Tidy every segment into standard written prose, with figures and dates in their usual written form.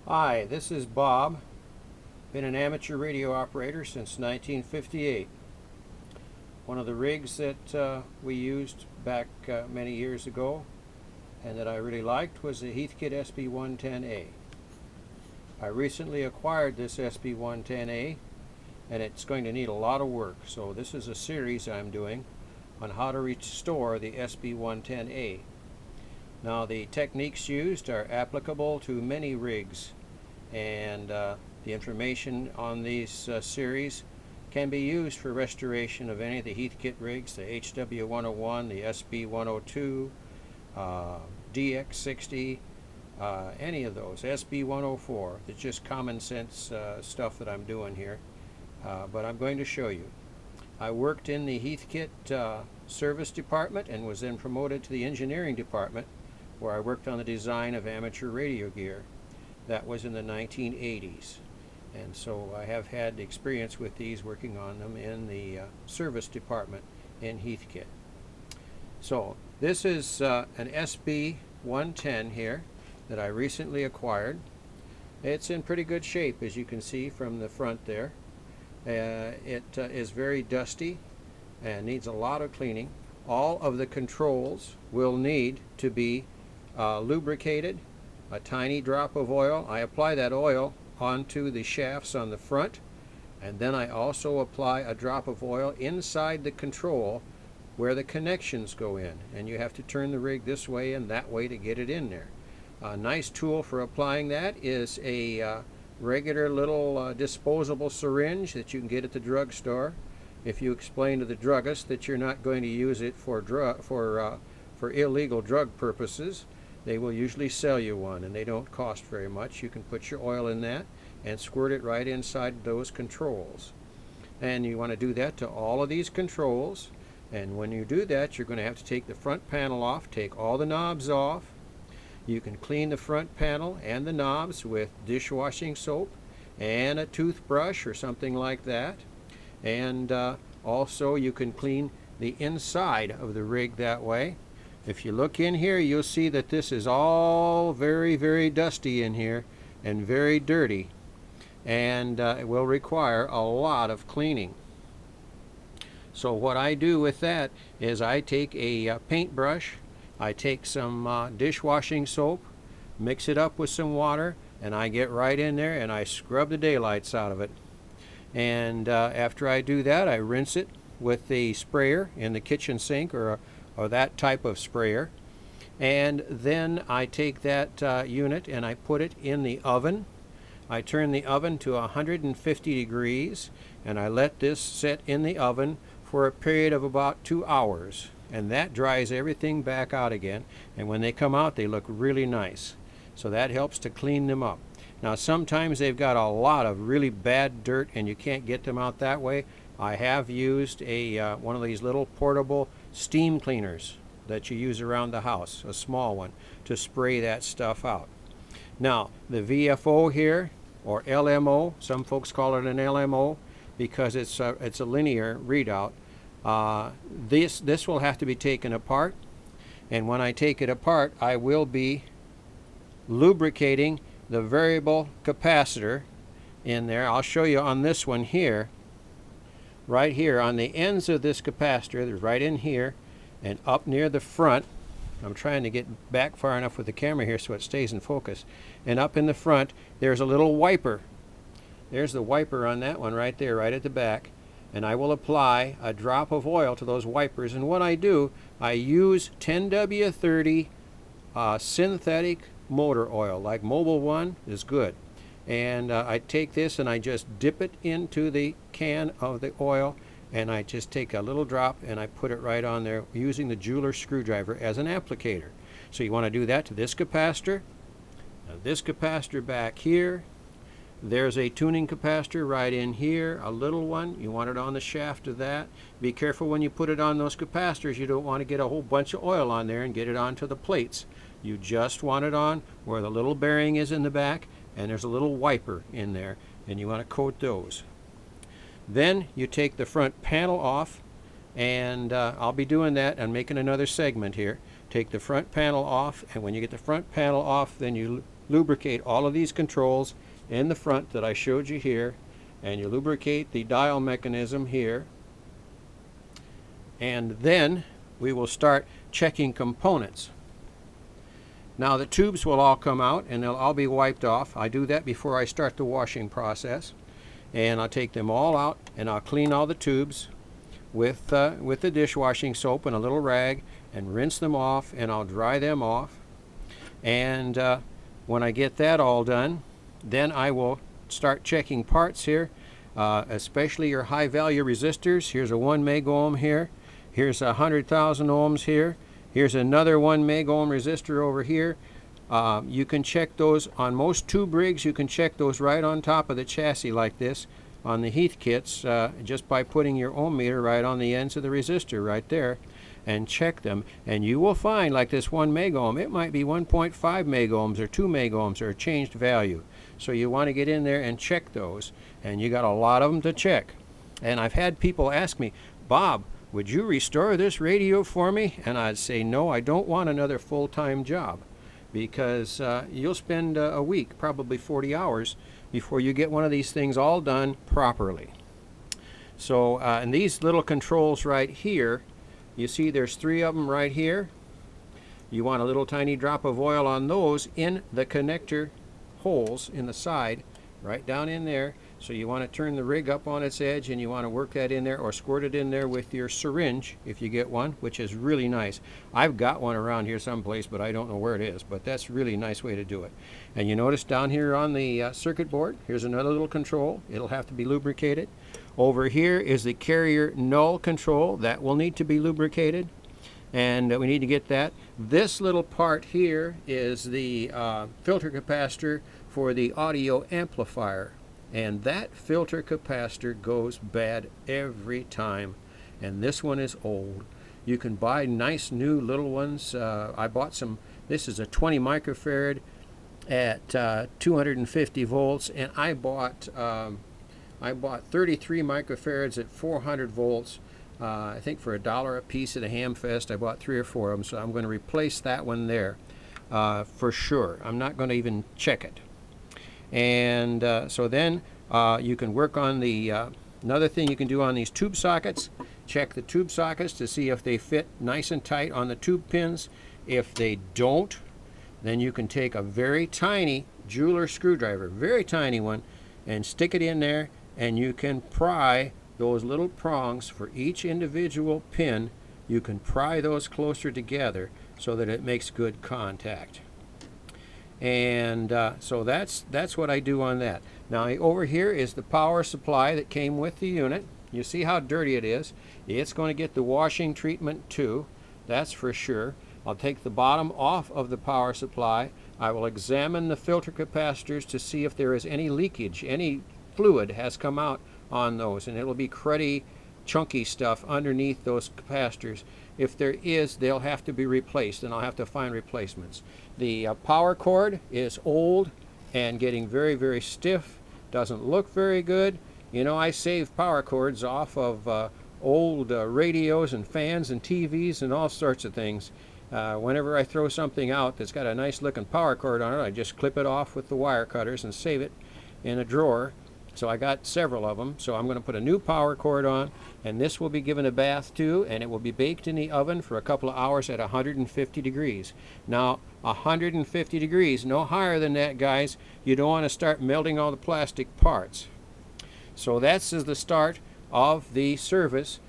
Hi, this is Bob. Been an amateur radio operator since 1958. One of the rigs that we used back many years ago and that I really liked was the Heathkit SB110A. I recently acquired this SB110A and it's going to need a lot of work, so this is a series I'm doing on how to restore the SB110A. Now, the techniques used are applicable to many rigs, and the information on these series can be used for restoration of any of the Heathkit rigs, the HW101, the SB102, DX60, any of those, SB104. It's just common sense stuff that I'm doing here, but I'm going to show you. I worked in the Heathkit service department and was then promoted to the engineering department, where I worked on the design of amateur radio gear. That was in the 1980s, and so I have had experience with these, working on them in the service department in Heathkit. So this is an SB110 here that I recently acquired. It's in pretty good shape, as you can see from the front there. It is very dusty and needs a lot of cleaning. All of the controls will need to be lubricated. A tiny drop of oil. I apply that oil onto the shafts on the front, and then I also apply a drop of oil inside the control where the connections go in, and you have to turn the rig this way and that way to get it in there. A nice tool for applying that is a regular little disposable syringe that you can get at the drugstore. If you explain to the druggist that you're not going to use it for illegal drug purposes, they will usually sell you one, and they don't cost very much. You can put your oil in that and squirt it right inside those controls. And you want to do that to all of these controls. And when you do that, you're going to have to take the front panel off, take all the knobs off. You can clean the front panel and the knobs with dishwashing soap and a toothbrush or something like that. And also you can clean the inside of the rig that way. If you look in here, you'll see that this is all very, very dusty in here and very dirty, and it will require a lot of cleaning. So what I do with that is I take a paintbrush, I take some dishwashing soap, mix it up with some water, and I get right in there and I scrub the daylights out of it. And after I do that, I rinse it with the sprayer in the kitchen sink or that type of sprayer, and then I take that unit and I put it in the oven. I turn the oven to 150 degrees and I let this sit in the oven for a period of about 2 hours, and that dries everything back out again, and when they come out they look really nice. So that helps to clean them up. Now sometimes they've got a lot of really bad dirt and you can't get them out that way. I have used one of these little portable steam cleaners that you use around the house, a small one, to spray that stuff out. Now the VFO here, or LMO, some folks call it an LMO because it's a linear readout. This will have to be taken apart, and when I take it apart I will be lubricating the variable capacitor in there. I'll show you on this one here. Right here on the ends of this capacitor, there's right in here and up near the front. I'm trying to get back far enough with the camera here so it stays in focus. And up in the front there's a little wiper. There's the wiper on that one right there, right at the back. And I will apply a drop of oil to those wipers, and what I do, I use 10W30 synthetic motor oil, like Mobil 1 is good. And I take this and I just dip it into the can of the oil, and I just take a little drop and I put it right on there using the jeweler's screwdriver as an applicator. So you want to do that to this capacitor. Now this capacitor back here, there's a tuning capacitor right in here, a little one. You want it on the shaft of that. Be careful when you put it on those capacitors. You don't want to get a whole bunch of oil on there and get it onto the plates. You just want it on where the little bearing is in the back, and there's a little wiper in there, and you want to coat those. Then you take the front panel off, and I'll be doing that and making another segment here. take the front panel off, and when you get the front panel off, then you lubricate all of these controls in the front that I showed you here, and you lubricate the dial mechanism here, and then we will start checking components. Now the tubes will all come out and they'll all be wiped off. I do that before I start the washing process, and I'll take them all out and I'll clean all the tubes with the dishwashing soap and a little rag and rinse them off, and I'll dry them off. And when I get that all done, then I will start checking parts here, especially your high value resistors. Here's a 1 megohm here. Here's 100,000 ohms here. Here's another 1 megohm resistor over here. You can check those on most tube rigs. You can check those right on top of the chassis like this on the Heathkits, just by putting your ohm meter right on the ends of the resistor right there and check them. And you will find, like this 1 megohm, it might be 1.5 megohms or 2 megohms or a changed value. So you want to get in there and check those, and you got a lot of them to check. And I've had people ask me, Bob, would you restore this radio for me? And I'd say, no, I don't want another full-time job, because you'll spend a week, probably 40 hours, before you get one of these things all done properly. So, and these little controls right here, you see there's 3 of them right here. You want a little tiny drop of oil on those in the connector holes in the side, right down in there. So you want to turn the rig up on its edge, and you want to work that in there, or squirt it in there with your syringe if you get one, which is really nice. I've got one around here someplace, but I don't know where it is, but that's really a nice way to do it. And you notice down here on the circuit board, here's another little control. It'll have to be lubricated. Over here is the carrier null control. That will need to be lubricated, and we need to get that. This little part here is the filter capacitor for the audio amplifier. And that filter capacitor goes bad every time, and this one is old. You can buy nice new little ones. I bought some. This is a 20 microfarad at 250 volts, and I bought 33 microfarads at 400 volts. I think for $1 a piece at a Hamfest. I bought 3 or 4 of them, so I'm going to replace that one there for sure. I'm not going to even check it. And so then you can work on the another thing you can do on these tube sockets. Check the tube sockets to see if they fit nice and tight on the tube pins. If they don't, then you can take a very tiny jeweler screwdriver, very tiny one, and stick it in there, and you can pry those little prongs for each individual pin. You can pry those closer together so that it makes good contact. And so that's what I do on that. Now over here is the power supply that came with the unit. You see how dirty it is. It's going to get the washing treatment too, that's for sure. I'll take the bottom off of the power supply. I will examine the filter capacitors to see if there is any leakage, any fluid has come out on those, and it'll be cruddy, chunky stuff underneath those capacitors. If there is, they'll have to be replaced, and I'll have to find replacements. The power cord is old and getting very, very stiff. Doesn't look very good. You know, I save power cords off of old radios and fans and TVs and all sorts of things. Whenever I throw something out that's got a nice looking power cord on it, I just clip it off with the wire cutters and save it in a drawer. So I got several of them. So I'm going to put a new power cord on, and this will be given a bath too, and it will be baked in the oven for a couple of hours at 150 degrees. Now 150 degrees, no higher than that, guys. You don't want to start melting all the plastic parts. So that's the start of the service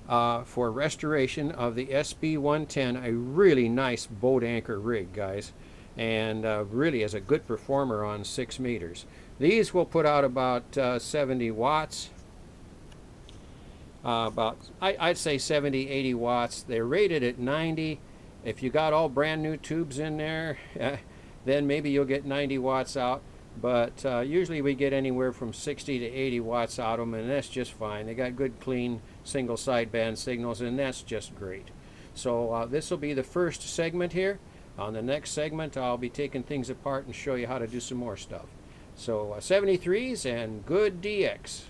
for restoration of the SB110, a really nice boat anchor rig, guys, and really is a good performer on 6 meters. These will put out about 70 watts, I'd say 70, 80 watts. They're rated at 90. If you got all brand new tubes in there, then maybe you'll get 90 watts out. But usually we get anywhere from 60 to 80 watts out of them, and that's just fine. They got good, clean, single sideband signals, and that's just great. So this will be the first segment here. On the next segment, I'll be taking things apart and show you how to do some more stuff. So 73s and good DX.